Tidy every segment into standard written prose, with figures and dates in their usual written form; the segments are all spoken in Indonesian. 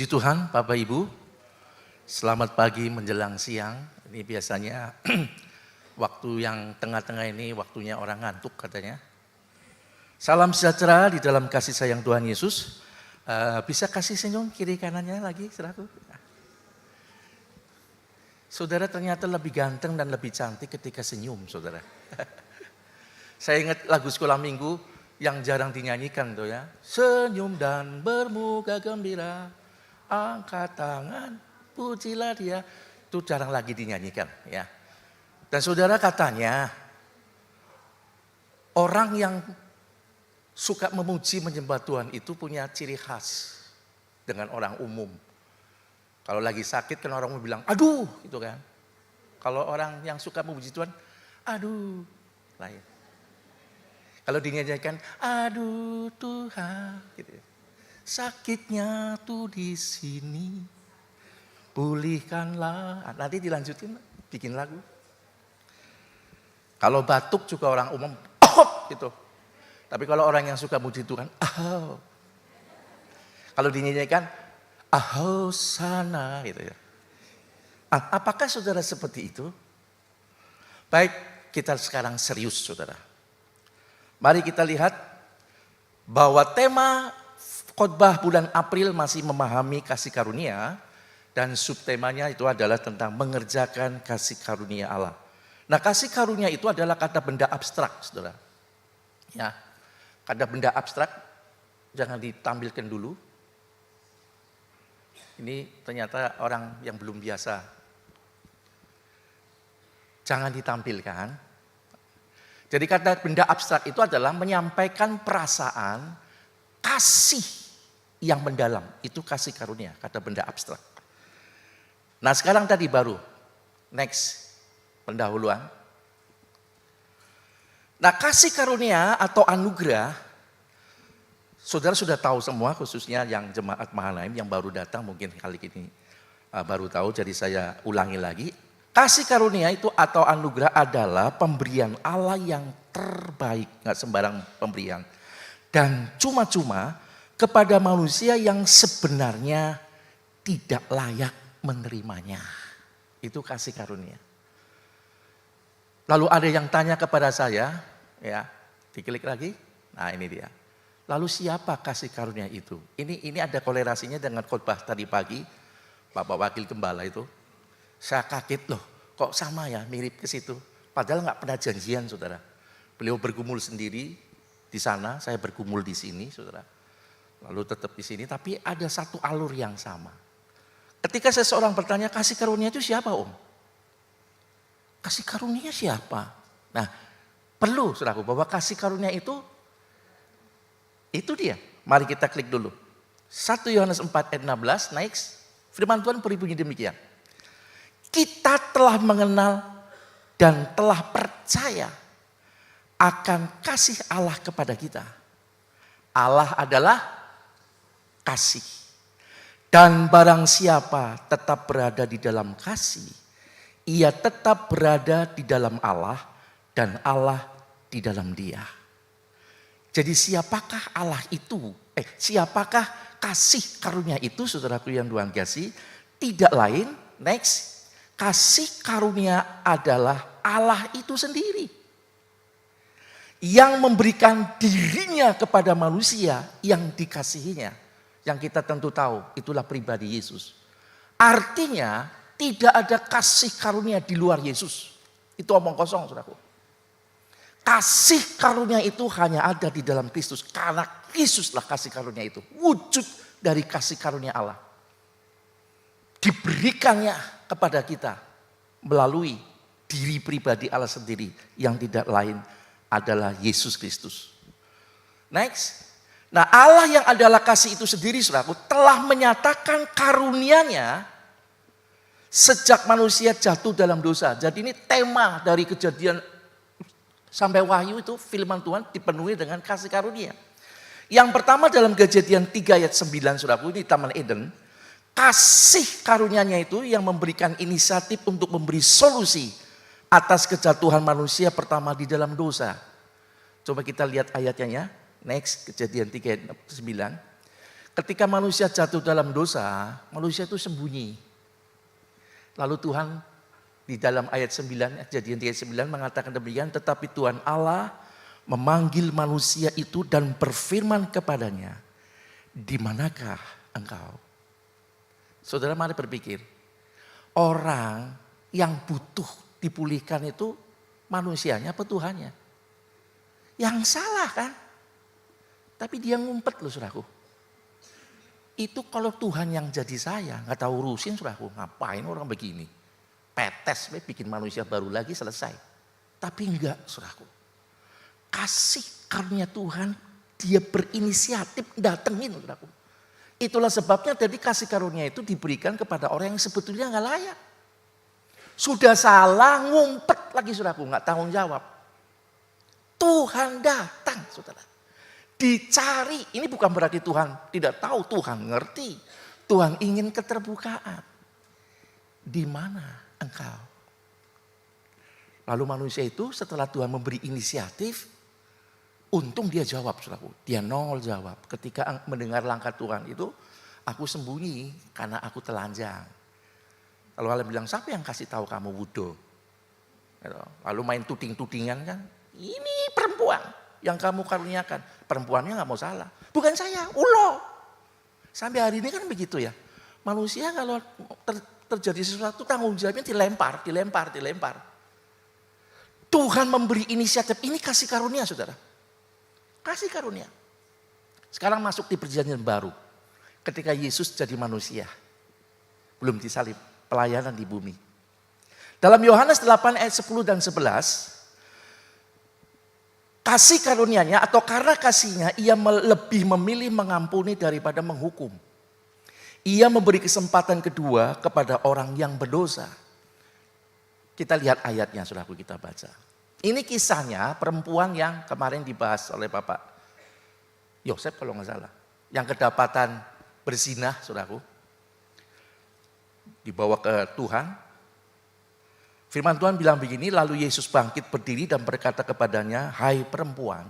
Puji Tuhan, Bapak Ibu. Selamat pagi menjelang siang. Ini biasanya waktu yang tengah-tengah ini waktunya orang ngantuk katanya. Salam sejahtera di dalam kasih sayang Tuhan Yesus. Bisa kasih senyum kiri kanannya lagi, saudaraku. Saudara ternyata lebih ganteng dan lebih cantik ketika senyum, saudara. Saya ingat lagu sekolah minggu yang jarang dinyanyikan tuh ya. Senyum dan bermuka gembira, angkat tangan, pujilah dia. Itu jarang lagi dinyanyikan ya. Dan saudara katanya, orang yang suka memuji menyembah Tuhan itu punya ciri khas dengan orang umum. Kalau lagi sakit kan orang mau bilang, aduh gitu kan. Kalau orang yang suka memuji Tuhan, aduh, lain. Kalau dinyanyikan, aduh Tuhan, gitu. Sakitnya tuh di sini, pulihkanlah. Nanti dilanjutin, bikin lagu. Kalau batuk juga orang umum, oh gitu. Tapi kalau orang yang suka muji Tuhan, oh. Kalau dinyanyikan, oh sana, gitu ya. Apakah saudara seperti itu? Baik, kita sekarang serius, saudara. Mari kita lihat bahwa tema khotbah bulan April masih memahami kasih karunia dan subtemanya itu adalah tentang mengerjakan kasih karunia Allah. Nah, kasih karunia itu adalah kata benda abstrak, saudara. Ya, kata benda abstrak jangan ditampilkan dulu. Ini ternyata orang yang belum biasa. Jangan ditampilkan. Jadi kata benda abstrak itu adalah menyampaikan perasaan kasih yang mendalam. Itu kasih karunia, kata benda abstrak. Nah sekarang tadi baru, next, pendahuluan. Nah kasih karunia atau anugerah, saudara sudah tahu semua khususnya yang jemaat Mahanaim yang baru datang mungkin kali ini baru tahu, jadi saya ulangi lagi. Kasih karunia itu atau anugerah adalah pemberian Allah yang terbaik, nggak sembarang pemberian. Dan cuma-cuma kepada manusia yang sebenarnya tidak layak menerimanya. Itu kasih karunia. Lalu ada yang tanya kepada saya, ya, diklik lagi. Nah ini dia. Lalu siapa kasih karunia itu? Ini ada kolerasinya dengan khotbah tadi pagi, Bapak Wakil Gembala itu. Saya kaget loh, kok sama ya, mirip ke situ. Padahal nggak pernah janjian, saudara. Beliau bergumul sendiri di sana, saya bergumul di sini, saudara. Lalu tetap di sini, tapi ada satu alur yang sama. Ketika seseorang bertanya, kasih karunia itu siapa, Om? Kasih karunia siapa? Nah, perlu, saudaraku, bahwa kasih karunia itu dia. Mari kita klik dulu. 1 Yohanes 4 ayat 16, next. Firman Tuhan berbunyi demikian. Kita telah mengenal dan telah percaya akan kasih Allah kepada kita. Allah adalah kasih. Dan barang siapa tetap berada di dalam kasih, ia tetap berada di dalam Allah dan Allah di dalam dia. Jadi siapakah Allah itu? Siapakah kasih karunia itu, saudaraku yang Tuhan kasih? Tidak lain, next. Kasih karunia adalah Allah itu sendiri. Yang memberikan dirinya kepada manusia yang dikasihinya. Yang kita tentu tahu itulah pribadi Yesus. Artinya tidak ada kasih karunia di luar Yesus. Itu omong kosong, saudaraku. Kasih karunia itu hanya ada di dalam Kristus. Karena Kristuslah kasih karunia itu. Wujud dari kasih karunia Allah. Diberikannya kepada kita melalui diri pribadi Allah sendiri yang tidak lain adalah Yesus Kristus. Next. Nah Allah yang adalah kasih itu sendiri, saudaraku, telah menyatakan karunia-Nya sejak manusia jatuh dalam dosa. Jadi ini tema dari Kejadian sampai Wahyu itu firman Tuhan dipenuhi dengan kasih karunia. Yang pertama dalam Kejadian 3 ayat 9, saudaraku, ini Taman Eden. Kasih karunia-Nya itu yang memberikan inisiatif untuk memberi solusi atas kejatuhan manusia pertama di dalam dosa. Coba kita lihat ayatnya ya. Next, Kejadian 3 ayat 9. Ketika manusia jatuh dalam dosa, manusia itu sembunyi. Lalu Tuhan di dalam ayat 9, Kejadian 3:9 mengatakan demikian, tetapi Tuhan Allah memanggil manusia itu dan berfirman kepadanya, di manakah engkau? Saudara mari berpikir, orang yang butuh dipulihkan itu manusianya apa Tuhannya? Yang salah kan? Tapi dia ngumpet loh saudaraku. Itu kalau Tuhan yang jadi saya, nggak tahu urusin saudaraku, ngapain orang begini? Petes, bikin manusia baru lagi selesai. Tapi enggak saudaraku. Kasih karunia Tuhan, dia berinisiatif datengin saudaraku. Itulah sebabnya tadi kasih karunia itu diberikan kepada orang yang sebetulnya nggak layak. Sudah salah, ngumpet lagi saudaraku, nggak tanggung jawab. Tuhan datang saudara. Dicari, ini bukan berarti Tuhan tidak tahu, Tuhan ngerti. Tuhan ingin keterbukaan. Di mana engkau? Lalu manusia itu setelah Tuhan memberi inisiatif, untung dia jawab saudaraku. Dia nongol jawab. Ketika mendengar langkah Tuhan itu, aku sembunyi karena aku telanjang. Lalu Allah bilang, siapa yang kasih tahu kamu wudhu? Lalu main tuding-tudingan kan. Ini perempuan yang kamu karuniakan. Perempuannya gak mau salah. Bukan saya, ulo. Sampai hari ini kan begitu ya. Manusia kalau terjadi sesuatu tanggung jawabnya dilempar. Tuhan memberi inisiatif, ini kasih karunia saudara. Kasih karunia. Sekarang masuk di perjanjian baru. Ketika Yesus jadi manusia. Belum disalib, pelayanan di bumi. Dalam Yohanes 8 ayat 10 dan 11. Kasih karunia-Nya atau karena kasihnya ia lebih memilih mengampuni daripada menghukum. Ia memberi kesempatan kedua kepada orang yang berdosa. Kita lihat ayatnya saudaraku, kita baca. Ini kisahnya perempuan yang kemarin dibahas oleh Bapak Yosef kalau nggak salah. Yang kedapatan berzinah saudaraku. Dibawa ke Tuhan. Firman Tuhan bilang begini, lalu Yesus bangkit berdiri dan berkata kepadanya, hai perempuan,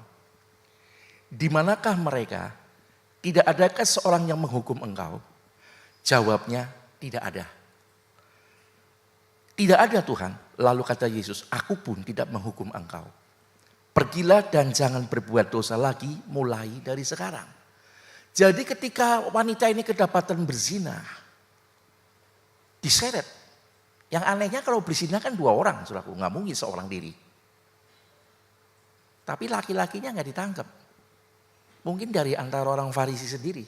di manakah mereka? Tidak adakah seorang yang menghukum engkau? Jawabnya, tidak ada. Tidak ada Tuhan. Lalu kata Yesus, aku pun tidak menghukum engkau. Pergilah dan jangan berbuat dosa lagi mulai dari sekarang. Jadi ketika wanita ini kedapatan berzina, diseret. Yang anehnya kalau berzina kan 2 orang, saudaraku, nggak mungkin seorang diri. Tapi laki-lakinya nggak ditangkap. Mungkin dari antara orang Farisi sendiri.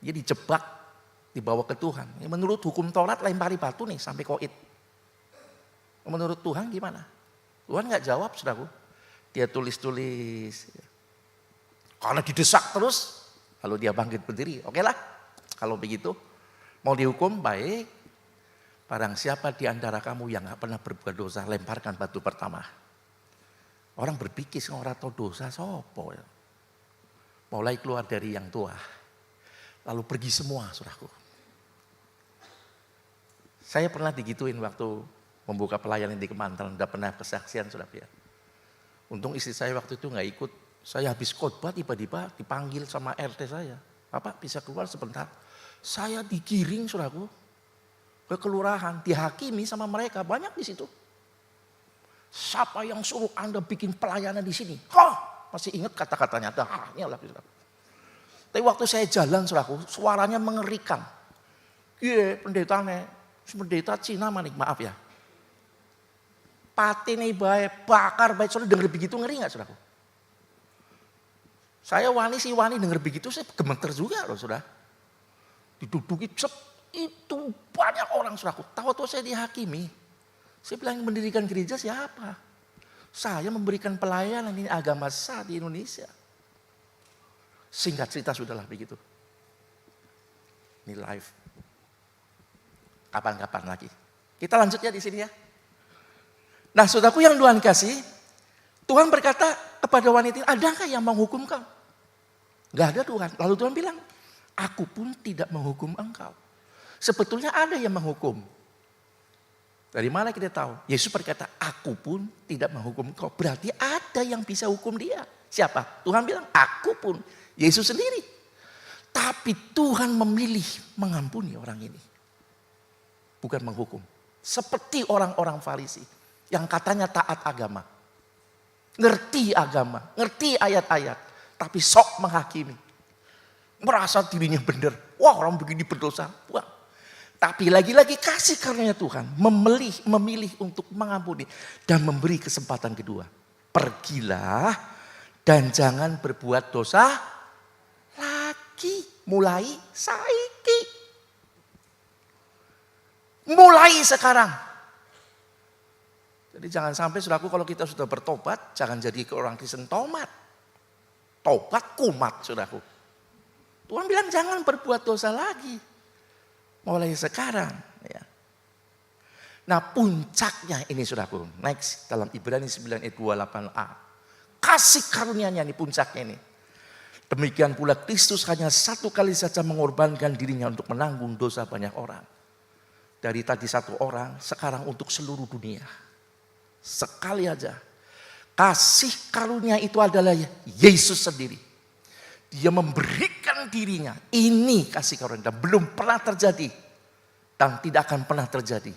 Dia dijebak, dibawa ke Tuhan. Menurut hukum Taurat lempari batu nih sampai koit. Menurut Tuhan gimana? Tuhan nggak jawab, saudaraku. Dia tulis-tulis. Karena didesak terus, lalu dia bangkit berdiri. Oke lah, kalau begitu mau dihukum baik. Barang siapa di antara kamu yang gak pernah berbuat dosa, lemparkan batu pertama. Orang berpikir, orang tahu dosa, sopo. Mulai keluar dari yang tua. Lalu pergi semua, saudaraku. Saya pernah digituin waktu membuka pelayanan di Kemantel, udah pernah kesaksian, saudaraku ya. Untung istri saya waktu itu gak ikut. Saya habis khotbah tiba-tiba dipanggil sama RT saya. Bapak bisa keluar sebentar. Saya digiring, saudaraku. Ke kelurahan, dihakimi sama mereka, banyak di situ. Siapa yang suruh Anda bikin pelayanan di sini? Masih ingat kata-katanya, ini Allah. Tapi waktu saya jalan, saudaraku, suaranya mengerikan. Iya, pendeta Cina manik, maaf ya. Pati nih baik, bakar baik, saudara denger begitu ngeri gak saudaraku? Saya wani denger begitu, saya gemeter juga loh saudara. Diduduki itu banyak orang saudaraku. Tahu-tahu saya dihakimi. Saya bilang mendirikan gereja siapa? Saya memberikan pelayanan ini agama sah di Indonesia. Singkat cerita sudahlah begitu. Ini live. Kapan-kapan lagi. Kita lanjut ya di sini ya. Nah saudaraku yang Tuhan kasih, Tuhan berkata kepada wanita, adakah yang menghukum kau? Gak ada Tuhan. Lalu Tuhan bilang, aku pun tidak menghukum engkau. Sebetulnya ada yang menghukum. Dari mana kita tahu? Yesus berkata, aku pun tidak menghukum kau. Berarti ada yang bisa hukum dia. Siapa? Tuhan bilang, aku pun. Yesus sendiri. Tapi Tuhan memilih mengampuni orang ini. Bukan menghukum. Seperti orang-orang Farisi yang katanya taat agama. Ngerti agama, ngerti ayat-ayat. Tapi sok menghakimi. Merasa dirinya benar. Wah, orang begini berdosa. Wah. Tapi lagi-lagi kasih karunia Tuhan memilih untuk mengampuni dan memberi kesempatan kedua. Pergilah dan jangan berbuat dosa lagi. Mulai saiki. Mulai sekarang. Jadi jangan sampai saudaraku kalau kita sudah bertobat, jangan jadi orang Kristen tomat. Tobat kumat saudaraku. Tuhan bilang jangan berbuat dosa lagi. Mulai sekarang. Ya. Nah puncaknya ini saudaraku. Next dalam Ibrani 9 ayat 28a. Kasih karunia-Nya ini puncaknya ini. Demikian pula Kristus hanya satu kali saja mengorbankan dirinya untuk menanggung dosa banyak orang. Dari tadi satu orang, sekarang untuk seluruh dunia. Sekali aja. Kasih karunia itu adalah Yesus sendiri. Dia memberikan dirinya. Ini kasih karunia. Belum pernah terjadi. Dan tidak akan pernah terjadi.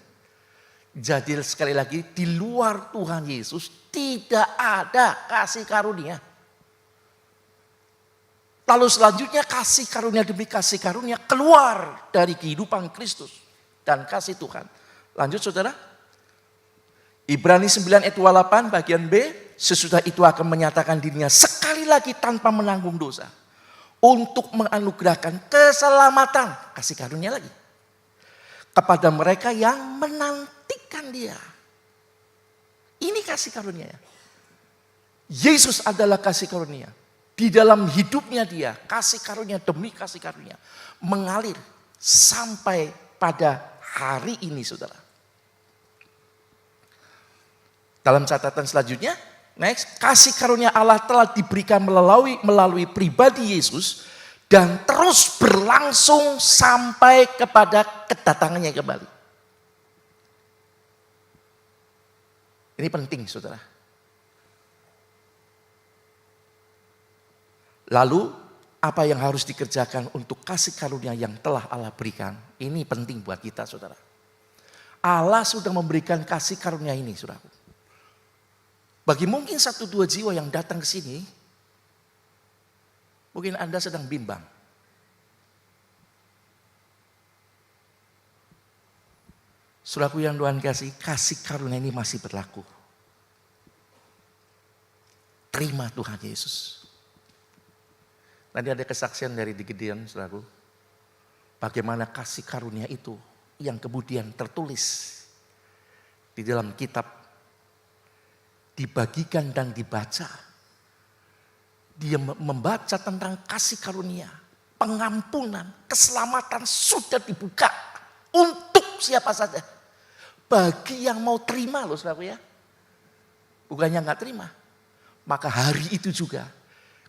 Jadi sekali lagi, di luar Tuhan Yesus tidak ada kasih karunia. Lalu selanjutnya kasih karunia demi kasih karunia keluar dari kehidupan Kristus dan kasih Tuhan. Lanjut saudara. Ibrani 9 ayat 28 bagian B. Sesudah itu akan menyatakan dirinya sekali lagi tanpa menanggung dosa. Untuk menganugerahkan keselamatan. Kasih karunia lagi. Kepada mereka yang menantikan dia. Ini kasih karunia. Yesus adalah kasih karunia. Di dalam hidupnya dia, kasih karunia demi kasih karunia. Mengalir sampai pada hari ini saudara. Dalam catatan selanjutnya, next, kasih karunia Allah telah diberikan melalui pribadi Yesus. Dan terus berlangsung sampai kepada kedatangannya kembali. Ini penting saudara. Lalu apa yang harus dikerjakan untuk kasih karunia yang telah Allah berikan? Ini penting buat kita saudara. Allah sudah memberikan kasih karunia ini saudara. Bagi mungkin 1-2 jiwa yang datang ke sini, mungkin Anda sedang bimbang. Saudaraku yang Tuhan kasih karunia ini masih berlaku. Terima Tuhan Yesus. Tadi ada kesaksian dari di Gideon, saudaraku. Bagaimana kasih karunia itu yang kemudian tertulis di dalam kitab. Dibagikan dan dibaca. Dia membaca tentang kasih karunia. Pengampunan, keselamatan sudah dibuka. Untuk siapa saja. Bagi yang mau terima loh saudaraku ya. Bukannya gak terima. Maka hari itu juga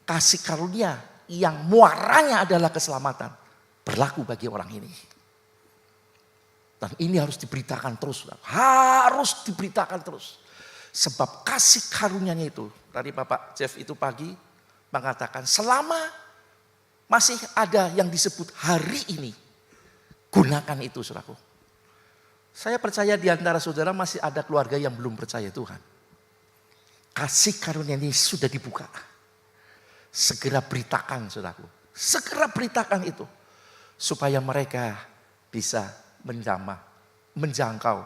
kasih karunia yang muaranya adalah keselamatan berlaku bagi orang ini. Dan ini harus diberitakan terus. Harus diberitakan terus. Sebab kasih karunia-Nya itu, tadi Bapak Jeff itu pagi mengatakan selama masih ada yang disebut hari ini, gunakan itu saudaraku. Saya percaya di antara saudara masih ada keluarga yang belum percaya Tuhan. Kasih karunia ini sudah dibuka. Segera beritakan saudaraku. Segera beritakan itu. Supaya mereka bisa menjangkau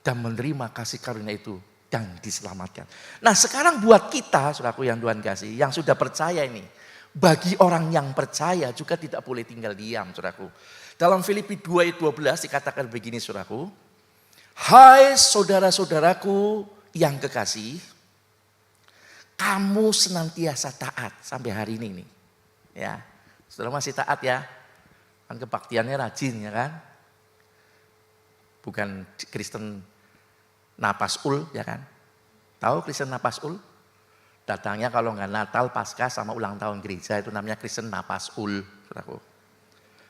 dan menerima kasih karunia itu dan diselamatkan. Nah sekarang buat kita saudaraku yang Tuhan kasih, yang sudah percaya ini. Bagi orang yang percaya juga tidak boleh tinggal diam saudaraku. Dalam Filipi 2 ayat 12 dikatakan begini saudaraku. Hai saudara-saudaraku yang kekasih. Kamu senantiasa taat sampai hari ini nih. Ya, saudara masih taat ya. Kan kebaktiannya rajin ya kan. Bukan Kristen napas ul ya kan. Tahu Kristen napas ul? Datangnya kalau nggak Natal, Paskah sama ulang tahun gereja itu namanya Kristen napas ul. Saudaraku.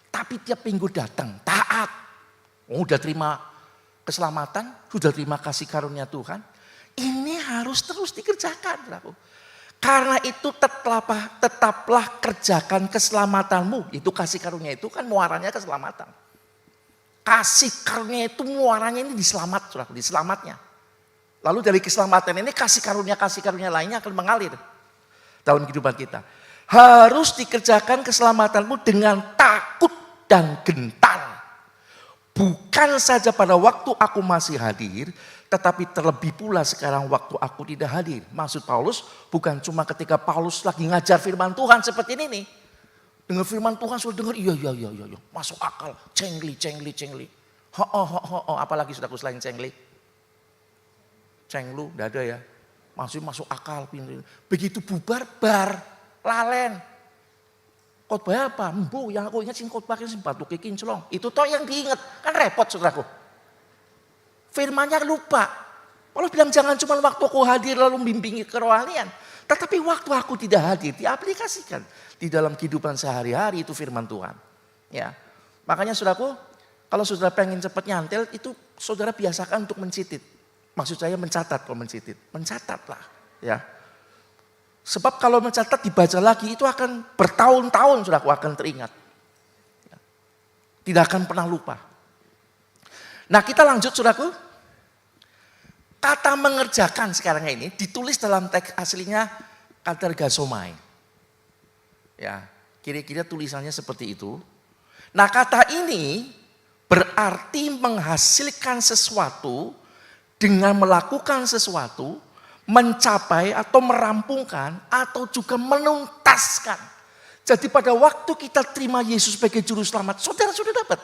Tapi tiap minggu datang taat. Oh, udah terima keselamatan, sudah terima kasih karunia Tuhan. Ini harus terus dikerjakan. Saudaraku. Karena itu tetaplah kerjakan keselamatanmu. Itu kasih karunia itu kan muaranya keselamatan. Kasih karunia itu muaranya ini saudaraku, di selamatnya. Lalu dari keselamatan ini kasih karunia lainnya akan mengalir dalam kehidupan kita. Harus dikerjakan keselamatanmu dengan takut dan gentar. Bukan saja pada waktu aku masih hadir, tetapi terlebih pula sekarang waktu aku tidak hadir. Maksud Paulus bukan cuma ketika Paulus lagi ngajar firman Tuhan seperti ini nih. Dengar firman Tuhan sudah dengar, iya. Masuk akal, cengli. Apalagi saudaraku selain cengli. Cenglu, tidak ada ya. Masuk akal. Begitu bubar, lalen. Khotbah apa? Mbu, yang aku ingat sing khotbah sing batu kinclong. Itu toh yang diingat. Kan repot saudaraku. Firmannya lupa. Paulus bilang jangan cuma waktu aku hadir lalu membimbingi kerohanian. Tetapi waktu aku tidak hadir diaplikasikan di dalam kehidupan sehari-hari itu firman Tuhan. Ya, makanya saudaraku, kalau saudara pengen cepat nyantel itu saudara biasakan untuk mencitit. Maksud saya mencatat kalau mencitit. Mencatatlah ya. Sebab kalau mencatat dibaca lagi itu akan bertahun-tahun saudaraku akan teringat. Tidak akan pernah lupa. Nah kita lanjut saudaraku. Kata mengerjakan sekarang ini ditulis dalam teks aslinya katergasomai. Ya, kira-kira tulisannya seperti itu. Nah kata ini berarti menghasilkan sesuatu dengan melakukan sesuatu, mencapai atau merampungkan atau juga menuntaskan. Jadi pada waktu kita terima Yesus sebagai juru selamat, saudara sudah dapat.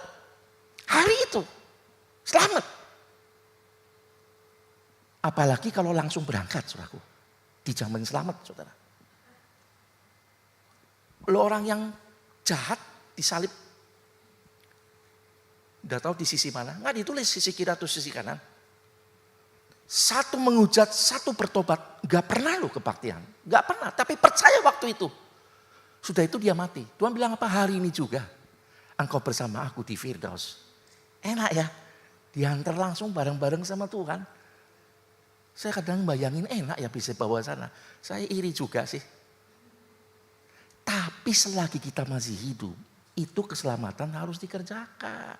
Hari itu selamat. Apalagi kalau langsung berangkat, saudaraku. Dijamin selamat, saudara. Lo orang yang jahat disalib. Udah tahu di sisi mana? Nggak ditulis sisi kiri atau sisi kanan. Satu menghujat, satu bertobat. Nggak pernah lo kebaktian. Nggak pernah, tapi percaya waktu itu. Sudah itu dia mati. Tuhan bilang apa? Hari ini juga. Engkau bersama aku di Firdaus. Enak ya. Diantar langsung bareng-bareng sama Tuhan. Saya kadang bayangin enak ya bisa bawa sana. Saya iri juga sih. Tapi selagi kita masih hidup, itu keselamatan harus dikerjakan.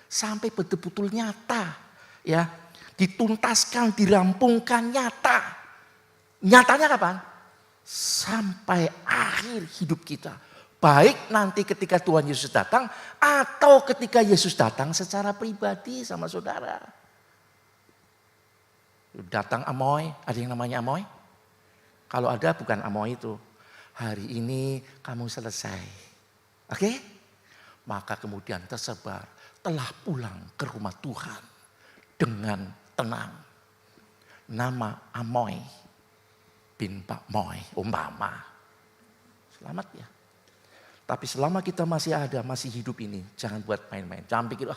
Sampai betul-betul nyata. Ya, dituntaskan, dirampungkan nyata. Nyatanya kapan? Sampai akhir hidup kita. Baik nanti ketika Tuhan Yesus datang atau ketika Yesus datang secara pribadi sama saudara. Datang Amoy, ada yang namanya Amoy? Kalau ada bukan Amoy itu. Hari ini kamu selesai. Oke? Maka kemudian tersebar, telah pulang ke rumah Tuhan dengan tenang. Nama Amoy bin Pak Moy, umpama. Selamat ya. Tapi selama kita masih ada, masih hidup ini, jangan buat main-main. Jangan pikir,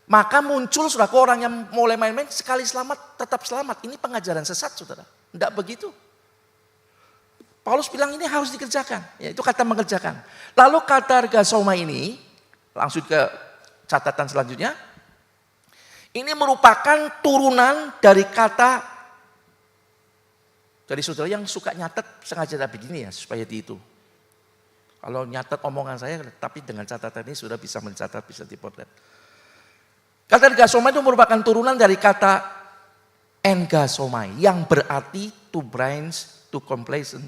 maka muncul saudara orang yang mulai main-main, sekali selamat, tetap selamat. Ini pengajaran sesat saudara. Tidak begitu. Paulus bilang ini harus dikerjakan. Ya, itu kata mengerjakan. Lalu kata gasoma ini, langsung ke catatan selanjutnya. Ini merupakan turunan dari kata, dari saudara yang suka nyatet sengaja begini ya, supaya itu. Kalau nyatet omongan saya, tapi dengan catatan ini sudah bisa mencatat, bisa dipotret. Kata gasomai itu merupakan turunan dari kata engasomai yang berarti to bring, to complacent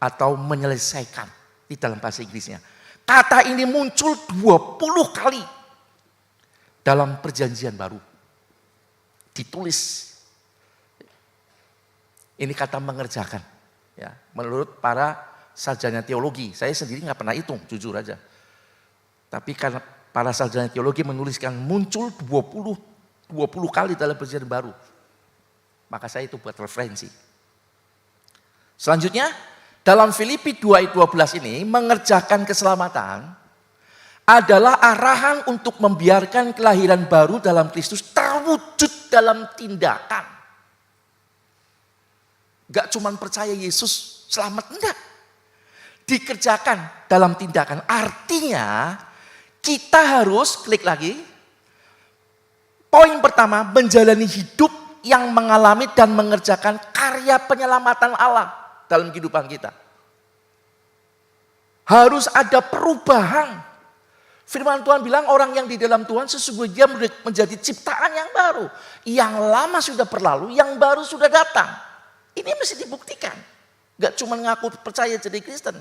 atau menyelesaikan di dalam bahasa Inggrisnya. Kata ini muncul 20 kali dalam perjanjian baru. Ditulis. Ini kata mengerjakan. Ya, menurut para sarjana teologi, saya sendiri nggak pernah hitung, jujur aja. Tapi karena para sarjana teologi menuliskan muncul 20 kali dalam perjanjian baru. Maka saya itu buat referensi. Selanjutnya, dalam Filipi 2 ayat 12 ini, mengerjakan keselamatan adalah arahan untuk membiarkan kelahiran baru dalam Kristus terwujud dalam tindakan. Gak cuma percaya Yesus selamat, enggak. Dikerjakan dalam tindakan. Artinya, kita harus, klik lagi, poin pertama, menjalani hidup yang mengalami dan mengerjakan karya penyelamatan Allah dalam kehidupan kita. Harus ada perubahan. Firman Tuhan bilang orang yang di dalam Tuhan sesungguhnya menjadi ciptaan yang baru. Yang lama sudah berlalu, yang baru sudah datang. Ini mesti dibuktikan. Gak cuma ngaku percaya jadi Kristen.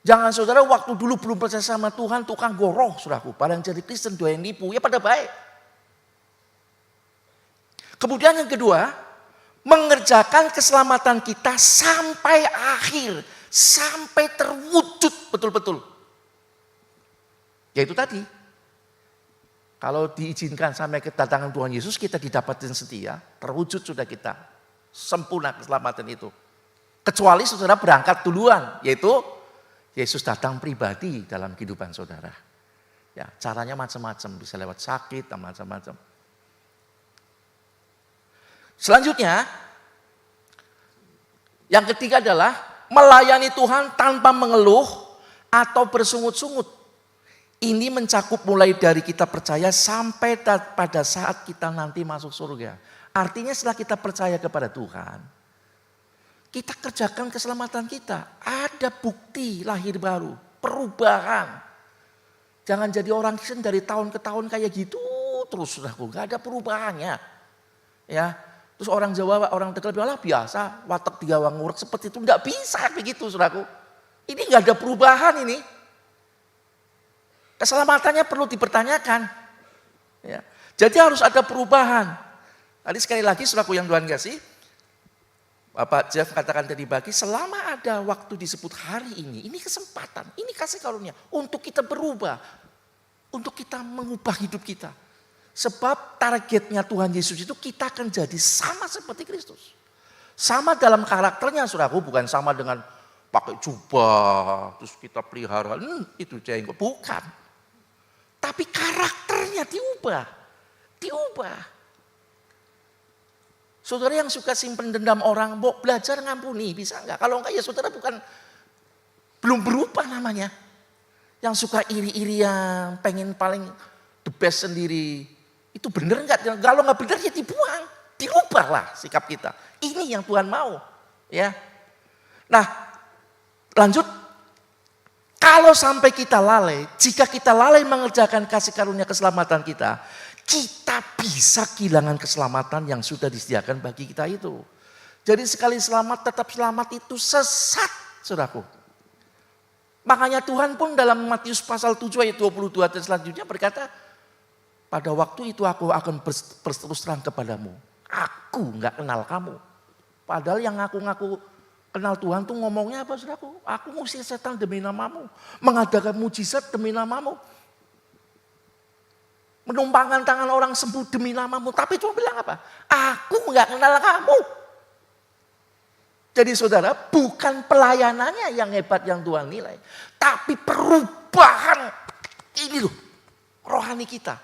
Jangan saudara waktu dulu belum percaya sama Tuhan, tukang goroh saudaraku. Padahal jadi Kristen doyan nipu, ya pada baik. Kemudian yang kedua, mengerjakan keselamatan kita sampai akhir. Sampai terwujud betul-betul. Yaitu tadi, kalau diizinkan sampai kedatangan Tuhan Yesus, kita didapatkan setia, terwujud sudah kita. Sempurna keselamatan itu. Kecuali saudara berangkat duluan, yaitu Yesus datang pribadi dalam kehidupan saudara. Ya, caranya macam-macam, bisa lewat sakit dan macam-macam. Selanjutnya, yang ketiga adalah melayani Tuhan tanpa mengeluh atau bersungut-sungut. Ini mencakup mulai dari kita percaya sampai pada saat kita nanti masuk surga. Artinya setelah kita percaya kepada Tuhan, kita kerjakan keselamatan kita. Ada bukti lahir baru, perubahan. Jangan jadi orang Kristen dari tahun ke tahun kayak gitu terus, saudaraku. Gak ada perubahannya. Ya, terus orang Jawa, orang Tegal bilang biasa, watak digawang ngurek seperti itu. Enggak bisa begitu, saudaraku. Ini gak ada perubahan ini. Keselamatannya perlu dipertanyakan. Ya. Jadi harus ada perubahan. Tadi sekali lagi, saudaraku yang Tuhan kasih, Bapak Jeff katakan tadi pagi, selama ada waktu disebut hari ini kesempatan, ini kasih karunia untuk kita berubah, untuk kita mengubah hidup kita. Sebab targetnya Tuhan Yesus itu kita akan jadi sama seperti Kristus. Sama dalam karakternya, saudaraku, bukan sama dengan pakai jubah, terus kita pelihara, itu jenggot, bukan. Tapi karakternya diubah. Saudara yang suka simpen dendam orang, belajar ngampuni, bisa enggak? Kalau enggak ya saudara belum berubah namanya. Yang suka iri-irian, pengen paling the best sendiri. Itu benar enggak? Kalau enggak benar ya dibuang. Dirubahlah sikap kita. Ini yang Tuhan mau. Ya. Nah, lanjut. Kalau sampai kita lalai, jika kita lalai mengerjakan kasih karunia keselamatan kita bisa kehilangan keselamatan yang sudah disediakan bagi kita itu. Jadi sekali selamat tetap selamat itu sesat, saudaraku. Makanya Tuhan pun dalam Matius pasal 7 ayat 22 dan selanjutnya berkata, pada waktu itu aku akan berterus terang kepadamu. Aku enggak kenal kamu. Padahal yang ngaku-ngaku kenal Tuhan tuh ngomongnya apa, saudaraku? Aku ngusir setan demi namamu. Mengadakan mujizat demi namamu. Menumpangkan tangan orang sembuh demi namamu. Tapi Tuhan bilang apa? Aku enggak kenal kamu. Jadi saudara, bukan pelayanannya yang hebat yang Tuhan nilai. Tapi perubahan ini loh, rohani kita.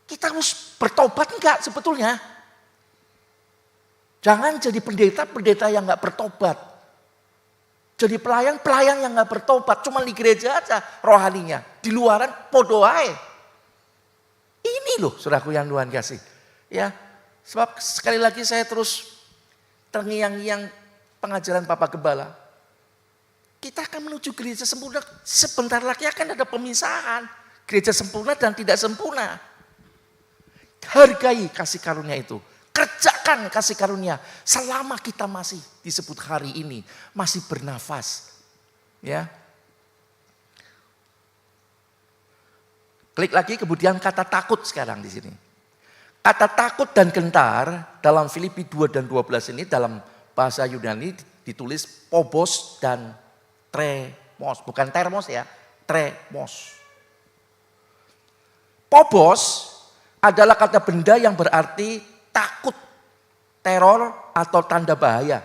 Kita harus bertobat enggak sebetulnya? Jangan jadi pendeta yang enggak bertobat. Jadi pelayan yang enggak bertobat. Cuma di gereja aja rohaninya. Di luaran podo ae. Ini loh saudaraku yang Tuhan kasih. Ya, sebab sekali lagi saya terus terngiang-ngiang pengajaran Bapak Gembala. Kita akan menuju gereja sempurna. Sebentar lagi akan ada pemisahan. Gereja sempurna dan tidak sempurna. Hargai kasih karunia itu. Kerjakan kasih karunia selama kita masih disebut hari ini. Masih bernafas. Ya. Klik lagi kemudian kata takut sekarang di sini. Kata takut dan gentar dalam Filipi 2 dan 12 ini dalam bahasa Yunani ditulis phobos dan tremos. Bukan termos ya, tremos. Phobos adalah kata benda yang berarti takut, teror atau tanda bahaya.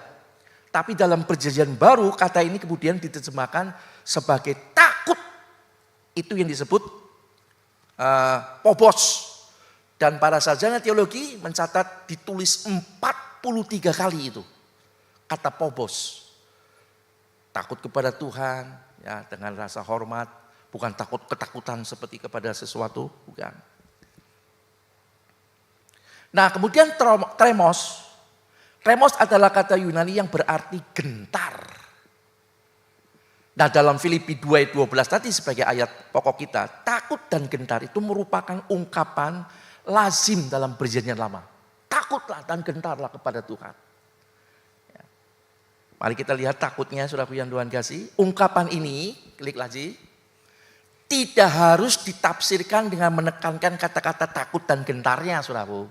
Tapi dalam perjanjian baru kata ini kemudian diterjemahkan sebagai takut. Itu yang disebut phobos. Dan para sarjana teologi mencatat ditulis 43 kali itu. Kata phobos. Takut kepada Tuhan ya dengan rasa hormat. Bukan ketakutan seperti kepada sesuatu. Bukan. Nah kemudian tremos. Tremos adalah kata Yunani yang berarti gentar. Nah dalam Filipi 2 ayat 12 tadi sebagai ayat pokok kita. Takut dan gentar itu merupakan ungkapan lazim dalam perjanjian lama. Takutlah dan gentarlah kepada Tuhan. Ya. Mari kita lihat takutnya saudaraku yang Tuhan kasih. Ungkapan ini, klik lagi. Tidak harus ditafsirkan dengan menekankan kata-kata takut dan gentarnya saudaraku.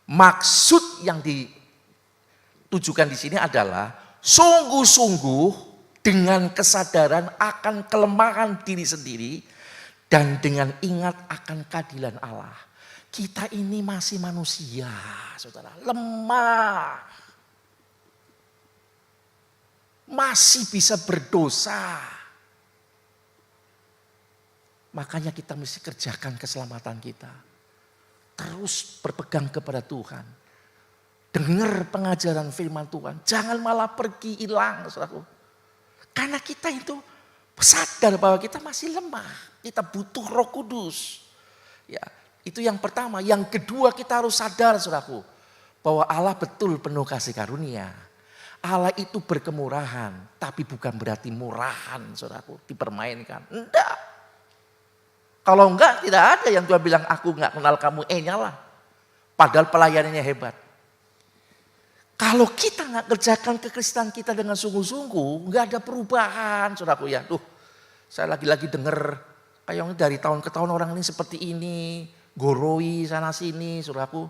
Maksud yang ditujukan di sini adalah sungguh-sungguh dengan kesadaran akan kelemahan diri sendiri dan dengan ingat akan keadilan Allah. Kita ini masih manusia, saudara, lemah. Masih bisa berdosa. Makanya kita mesti kerjakan keselamatan kita. Terus berpegang kepada Tuhan. Dengar pengajaran firman Tuhan. Jangan malah pergi hilang, saudaraku. Karena kita itu sadar bahwa kita masih lemah. Kita butuh Roh Kudus. Ya, itu yang pertama. Yang kedua kita harus sadar, saudaraku. Bahwa Allah betul penuh kasih karunia. Allah itu berkemurahan. Tapi bukan berarti murahan, saudaraku. Dipermainkan. Enggak. Kalau enggak, tidak ada yang Tuhan bilang, aku enggak kenal kamu, nyala. Padahal pelayanannya hebat. Kalau kita enggak kerjakan kekristenan kita dengan sungguh-sungguh, enggak ada perubahan, saudaraku ya. Tuh, saya lagi-lagi dengar, kayak dari tahun ke tahun orang ini seperti ini, goroi sana sini, saudaraku.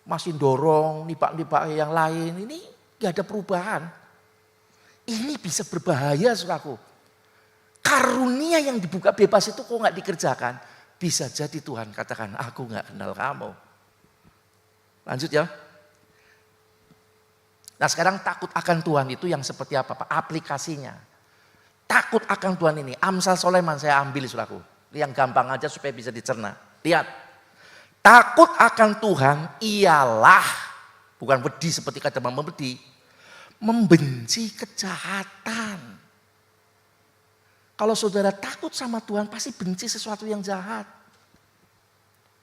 Masih dorong, nibak-nibak yang lain, ini enggak ada perubahan. Ini bisa berbahaya, saudaraku. Karunia yang dibuka bebas itu kok nggak dikerjakan. Bisa jadi Tuhan katakan, aku nggak kenal kamu. Lanjut ya. Nah sekarang takut akan Tuhan itu yang seperti apa Pak? Aplikasinya. Takut akan Tuhan ini. Amsal Sulaiman saya ambil saudaraku. Yang gampang aja supaya bisa dicerna. Lihat. Takut akan Tuhan ialah. Bukan wedi seperti kata membedi. Membenci kejahatan. Kalau saudara takut sama Tuhan pasti benci sesuatu yang jahat.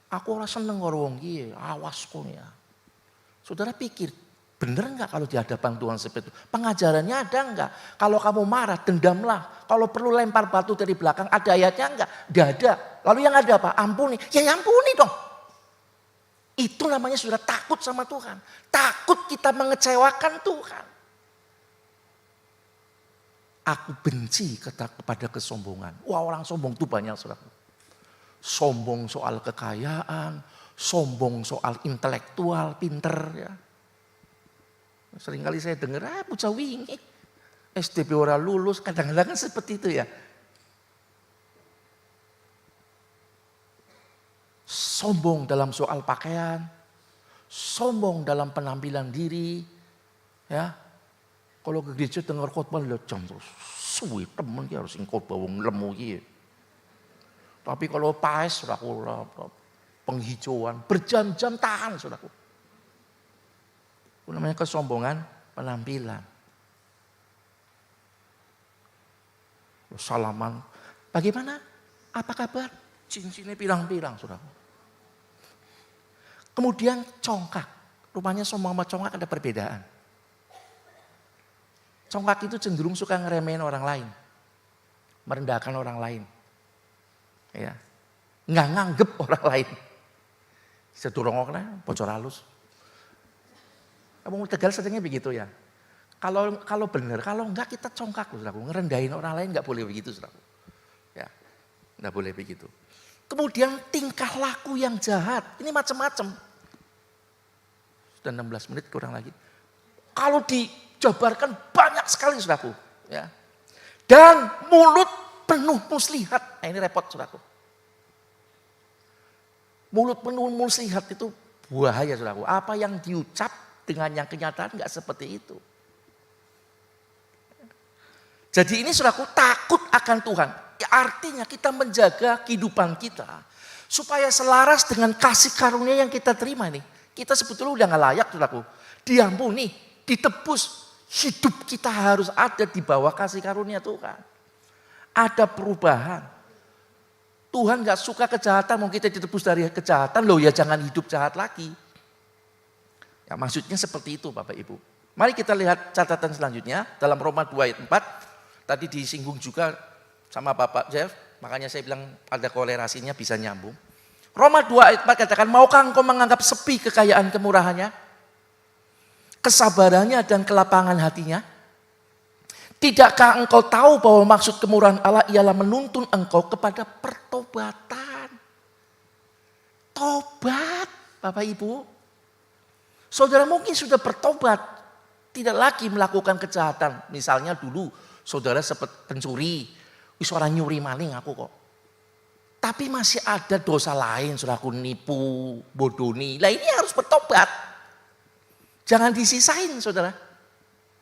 Aku orang seneng orang wong awas kok ya. Saudara pikir, bener enggak kalau di hadapan Tuhan seperti itu? Pengajarannya ada enggak? Kalau kamu marah, dendamlah. Kalau perlu lempar batu dari belakang, ada ayatnya enggak? Enggak ada. Lalu yang ada apa? Ampuni. Ya ampuni dong. Itu namanya saudara takut sama Tuhan. Takut kita mengecewakan Tuhan. Aku benci kepada kesombongan. Wah orang sombong itu banyak saudara. Sombong soal kekayaan, sombong soal intelektual, pinter ya. Seringkali saya dengar, bocah wingi, STP ora lulus, kadang-kadang kan seperti itu ya. Sombong dalam soal pakaian, sombong dalam penampilan diri, ya. Kalau ke gereja dengar khotbah lihat jam terus suwi temen ki harus khotbah wong lemu ki. Tapi kalau paes saudaraku penghijauan berjam-jam tahan saudaraku. Itu namanya kesombongan penampilan. Salaman, bagaimana? Apa kabar? Cincinnya pirang-pirang saudaraku. Kemudian congkak. Rupanya sombong sama congkak ada perbedaan. Congkak itu cenderung suka ngeremehin orang lain. Merendahkan orang lain. Ya. Nggak nganggep orang lain. Sedurungoknya bocor halus. Kamu Tegal seringnya begitu ya. Kalau benar, kalau enggak kita congkak saudaraku. Ngerendahin orang lain enggak boleh begitu saudaraku. Ya. Enggak boleh begitu. Kemudian tingkah laku yang jahat. Ini macam-macam. Sudah 16 menit kurang lagi. Kalau dijabarkan banyak sekali saudaraku. Ya. Dan mulut penuh muslihat. Nah ini repot saudaraku. Mulut penuh muslihat itu bahaya saudaraku. Apa yang diucap dengan yang kenyataan enggak seperti itu. Jadi ini saudaraku takut akan Tuhan. Ya, artinya kita menjaga kehidupan kita. Supaya selaras dengan kasih karunia yang kita terima nih. Kita sebetulnya udah gak layak saudaraku. Diampuni, ditebus. Hidup kita harus ada di bawah kasih karunia Tuhan. Ada perubahan. Tuhan gak suka kejahatan, mau kita ditebus dari kejahatan, loh ya jangan hidup jahat lagi. Ya maksudnya seperti itu Bapak Ibu. Mari kita lihat catatan selanjutnya dalam Roma 2 ayat 4. Tadi disinggung juga sama Bapak Jeff, makanya saya bilang ada kolerasinya bisa nyambung. Roma 2 ayat 4 katakan, maukah engkau menganggap sepi kekayaan kemurahannya, kesabarannya dan kelapangan hatinya? Tidakkah engkau tahu bahwa maksud kemurahan Allah ialah menuntun engkau kepada pertobatan? Tobat, Bapak Ibu. Saudara mungkin sudah bertobat, tidak lagi melakukan kejahatan. Misalnya dulu saudara sempat pencuri, wis orang nyuri maling aku kok. Tapi masih ada dosa lain, saudaraku nipu, bodoni. Lah ini harus bertobat. Jangan disisain saudara.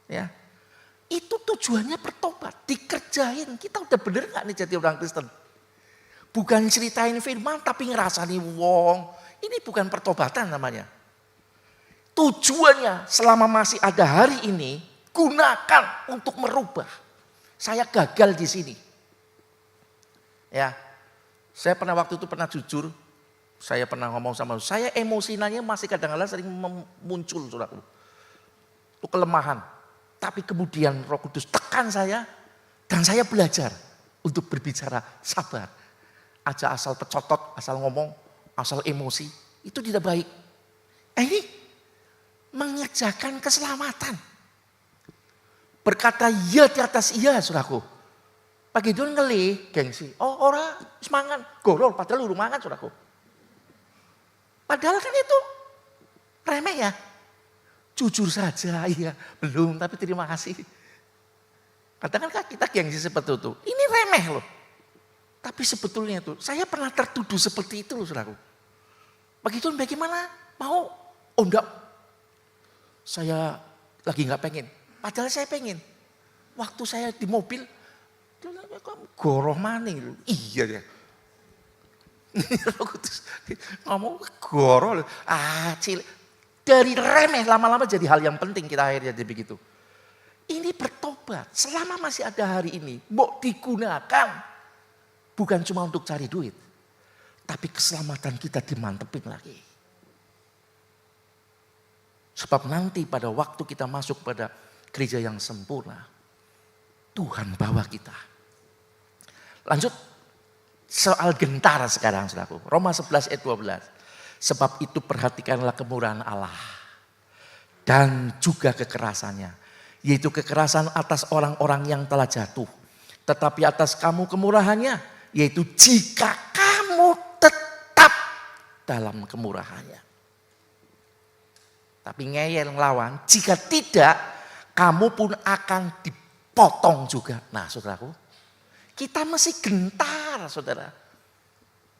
Ya. Itu tujuannya bertobat, dikerjain. Kita udah bener gak nih jadi orang Kristen? Bukan ceritain firman tapi ngerasani wong. Ini bukan pertobatan namanya. Tujuannya selama masih ada hari ini, gunakan untuk merubah. Saya gagal di sini. Ya, saya pernah waktu itu pernah jujur, saya pernah ngomong sama saya emosinanya masih kadang-kadang sering muncul saudaraku. Itu kelemahan. Tapi kemudian Roh Kudus tekan saya dan saya belajar untuk berbicara sabar. Aja asal pecotot, asal ngomong, asal emosi, itu tidak baik. Ini mengerjakan keselamatan. Berkata iya di atas iya, saudaraku. Pak Gideon ngelih, gengsi. Oh ora, semangat, gorol, padahal lu mangan, saudaraku. Padahal kan itu remeh ya. Jujur saja, iya belum, tapi terima kasih. Katakan kita gengsi seperti itu, ini remeh loh. Tapi sebetulnya itu, saya pernah tertuduh seperti itu loh saudaraku. Begitu bagaimana? Mau? Oh enggak, saya lagi enggak pengen. Padahal saya pengen. Waktu saya di mobil, goroh maning. Iya ya. Ngomong goroh, cilik. Dari remeh lama-lama jadi hal yang penting kita akhirnya jadi begitu. Ini bertobat selama masih ada hari ini. Mau digunakan bukan cuma untuk cari duit. Tapi keselamatan kita dimantepin lagi. Sebab nanti pada waktu kita masuk pada gereja yang sempurna. Tuhan bawa kita. Lanjut soal gentar sekarang saudaraku. Roma 11 ayat 12. Sebab itu perhatikanlah kemurahan Allah dan juga kekerasannya. Yaitu kekerasan atas orang-orang yang telah jatuh. Tetapi atas kamu kemurahannya. Yaitu jika kamu tetap dalam kemurahannya. Tapi ngeyel ngelawan. Jika tidak kamu pun akan dipotong juga. Nah saudaraku. Kita mesti gentar saudara.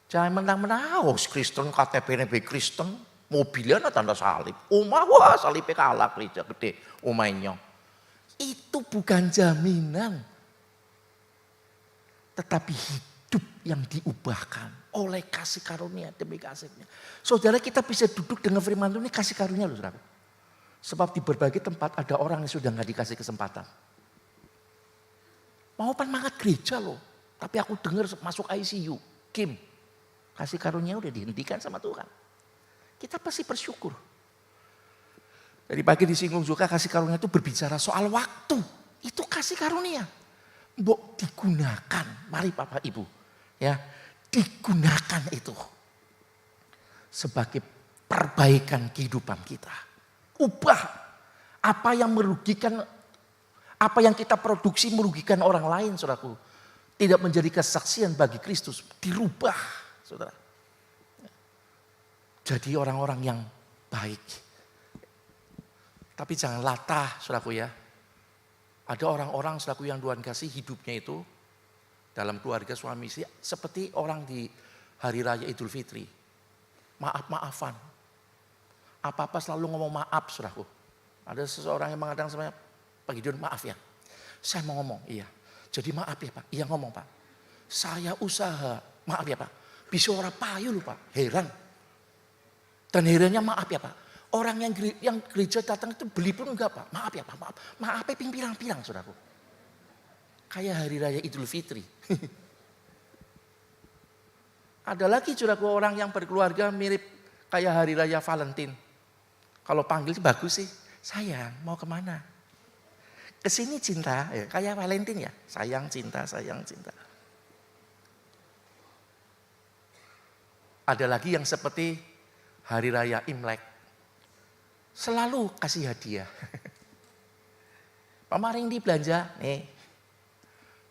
Jangan menang-menang, oh Kristen KTP-nya Kristen, mobilnya tanda salib. Omah wah salibnya kalah gereja gede, omahnya. Itu bukan jaminan. Tetapi hidup yang diubahkan oleh kasih karunia demi kasihnya. Saudara kita bisa duduk dengan firman Tuhan ini kasih karunia loh saudara. Sebab di berbagai tempat ada orang yang sudah gak dikasih kesempatan. Mau mangat gereja loh, tapi aku dengar masuk ICU, Kim. Kasih karunia udah dihentikan sama Tuhan. Kita pasti bersyukur. Dari pagi disinggung juga kasih karunia itu berbicara soal waktu. Itu kasih karunia. Mbok digunakan. Mari Bapak Ibu. Ya, digunakan itu. Sebagai perbaikan kehidupan kita. Ubah. Apa yang merugikan, apa yang kita produksi merugikan orang lain saudaraku. Tidak menjadi kesaksian bagi Kristus. Dirubah. Saudara, jadi orang-orang yang baik. Tapi jangan latah, saudaraku ya. Ada orang-orang, saudaraku yang Tuhan kasih hidupnya itu dalam keluarga suami istri seperti orang di hari raya Idul Fitri. Maaf-maafan. Apa-apa selalu ngomong maaf, saudaraku. Ada seseorang yang mengatakan sama Pak Gideon, maaf ya. Saya mau ngomong, iya. Jadi maaf ya Pak, iya ngomong Pak. Saya usaha, maaf ya Pak. Bisa orang payu loh Pak, heran. Dan herannya maaf ya Pak. Orang yang gereja datang itu beli pun enggak Pak. Maaf ya Pak, maaf. Maafnya pirang-pirang saudaraku. Kayak hari raya Idul Fitri. Ada lagi saudaraku orang yang berkeluarga mirip kayak hari raya Valentine. Kalau panggil sih bagus sih, sayang mau kemana? Kesini cinta, ya, kayak Valentine ya, sayang cinta, sayang cinta. Ada lagi yang seperti hari raya Imlek. Selalu kasih hadiah. Pamaring di belanja, nih.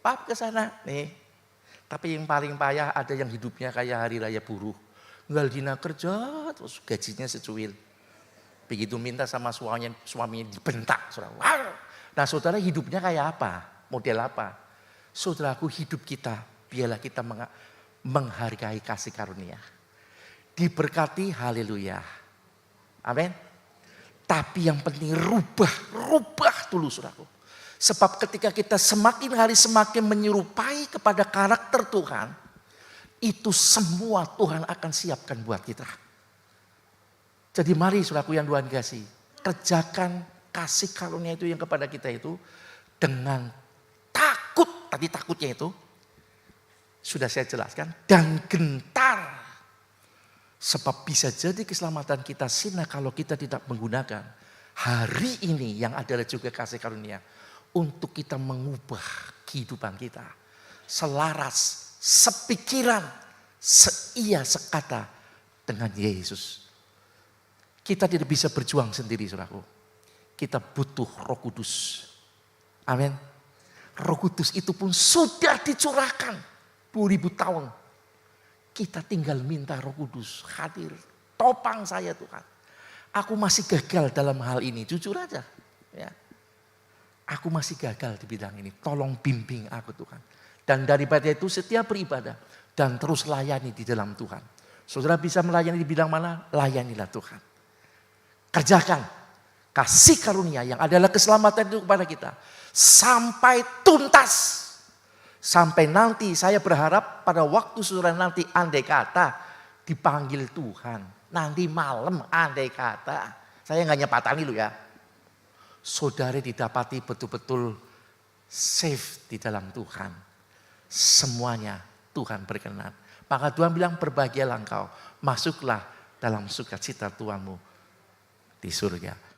Pap ke sana, nih. Tapi yang paling payah ada yang hidupnya kayak hari raya buruh. Nggak dina kerja, terus gajinya secuil. Begitu minta sama suaminya dibentak. Saudara. Nah saudara hidupnya kayak apa? Model apa? Saudaraku hidup kita, biarlah kita menghargai kasih karunia. Diberkati, haleluya. Amin. Tapi yang penting rubah dulu saudaraku. Sebab ketika kita semakin hari semakin menyerupai kepada karakter Tuhan, itu semua Tuhan akan siapkan buat kita. Jadi mari saudaraku yang Tuhan kasih, kerjakan kasih karunia itu yang kepada kita itu dengan takut. Tadi takutnya itu sudah saya jelaskan, dan gentar. Sebab bisa jadi keselamatan kita sina kalau kita tidak menggunakan hari ini yang adalah juga kasih karunia untuk kita mengubah kehidupan kita. Selaras, sepikiran, seia sekata dengan Yesus. Kita tidak bisa berjuang sendiri saudaraku. Kita butuh Roh Kudus. Amin. Roh Kudus itu pun sudah dicurahkan 2000 tahun. Kita tinggal minta Roh Kudus hadir. Topang saya Tuhan. Aku masih gagal dalam hal ini, jujur aja. Ya. Aku masih gagal di bidang ini. Tolong bimbing aku Tuhan. Dan daripada itu setiap beribadah. Dan terus layani di dalam Tuhan. Saudara bisa melayani di bidang mana? Layanilah Tuhan. Kerjakan kasih karunia yang adalah keselamatan itu kepada kita. Sampai tuntas. Sampai nanti saya berharap pada waktu saudara nanti andai kata dipanggil Tuhan. Nanti malam andai kata. Saya nggak nyepatani lu ya. Saudara didapati betul-betul safe di dalam Tuhan. Semuanya Tuhan berkenan. Maka Tuhan bilang berbahagialah engkau. Masuklah dalam sukacita Tuhanmu di surga.